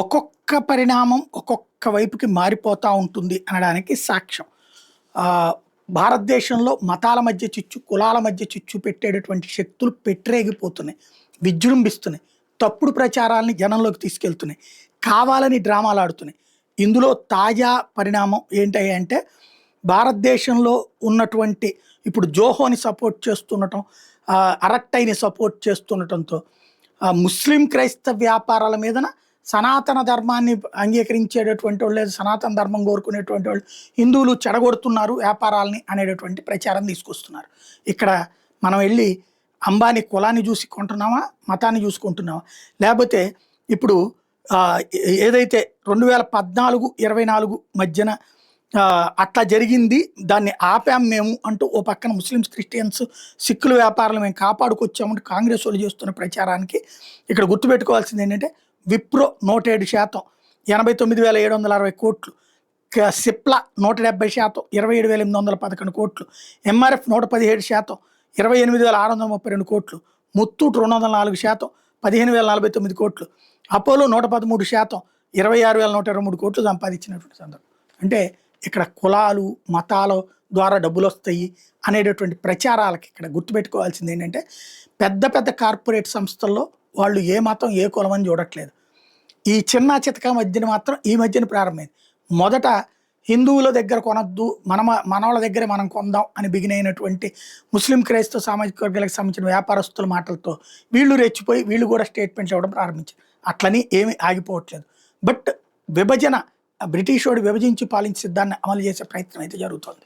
ఒక్కొక్క పరిణామం ఒక్కొక్క వైపుకి మారిపోతా ఉంటుంది అనడానికి సాక్ష్యం. ఆహ్, భారతదేశంలో మతాల మధ్య చిచ్చు, కులాల మధ్య చిచ్చు పెట్టేటటువంటి శక్తులు పెట్టరేగిపోతున్నాయి. విజృంభిస్తున్నాయి. తప్పుడు ప్రచారాల్ని జనంలోకి తీసుకెళ్తున్నాయి. కావాలని డ్రామాలాడుతున్నాయి. ఇందులో తాజా పరిణామం ఏంటంటే భారతదేశంలో ఉన్నటువంటి ఇప్పుడు జోహోని సపోర్ట్ చేస్తుండటం, అరట్టైని సపోర్ట్ చేస్తుండటంతో ముస్లిం క్రైస్తవ వ్యాపారాల మీదన సనాతన ధర్మాన్ని అంగీకరించేటటువంటి వాళ్ళు, లేదా సనాతన ధర్మం కోరుకునేటువంటి వాళ్ళు హిందువులు చెడగొడుతున్నారు వ్యాపారాలని అనేటటువంటి ప్రచారం తీసుకొస్తున్నారు. ఇక్కడ మనం వెళ్ళి అంబానీ కులాన్ని చూసి కొంటున్నామా, మతాన్ని చూసుకుంటున్నామా? లేకపోతే ఇప్పుడు ఏదైతే 2014-24 మధ్యన అట్లా జరిగింది, దాన్ని ఆపాం మేము అంటూ ఓ పక్కన ముస్లిమ్స్, క్రిస్టియన్స్, సిక్కుల వ్యాపారాలు మేము కాపాడుకొచ్చామంటూ కాంగ్రెస్ వాళ్ళు చేస్తున్న ప్రచారానికి ఇక్కడ గుర్తుపెట్టుకోవాల్సింది ఏంటంటే విప్రో 107%, 89,760 కోట్లు, సిప్లా 170%, 27,811 కోట్లు, ఎంఆర్ఎఫ్ 117%, 28,632 కోట్లు, ముత్తూట్ 204%, 15,049 కోట్లు, అపోలో 113%, 26,123 కోట్లు సంపాదించినటువంటి సందర్భం. అంటే ఇక్కడ కులాలు, మతాల ద్వారా డబ్బులు వస్తాయి అనేటటువంటి ప్రచారాలకి ఇక్కడ గుర్తుపెట్టుకోవాల్సింది ఏంటంటే పెద్ద పెద్ద కార్పొరేట్ సంస్థల్లో వాళ్ళు ఏ మతం ఏ కులం అని చూడట్లేదు. ఈ చిన్న చితక మధ్యన మాత్రం ఈ మధ్యన ప్రారంభమైంది. మొదట హిందువుల దగ్గర కొనొద్దు, మనవాళ్ళ దగ్గరే మనం కొందాం అని బిగినైనటువంటి ముస్లిం క్రైస్తవ సామాజిక వర్గాలకు సంబంధించిన వ్యాపారస్తుల మాటలతో వీళ్ళు రెచ్చిపోయి వీళ్ళు కూడా స్టేట్మెంట్స్ ఇవ్వడం ప్రారంభించారు. అట్లని ఏమీ ఆగిపోవట్లేదు. బట్ విభజన, బ్రిటిష్ వాడు విభజించి పాలించే సిద్ధాన్ని అమలు చేసే ప్రయత్నం అయితే జరుగుతుంది.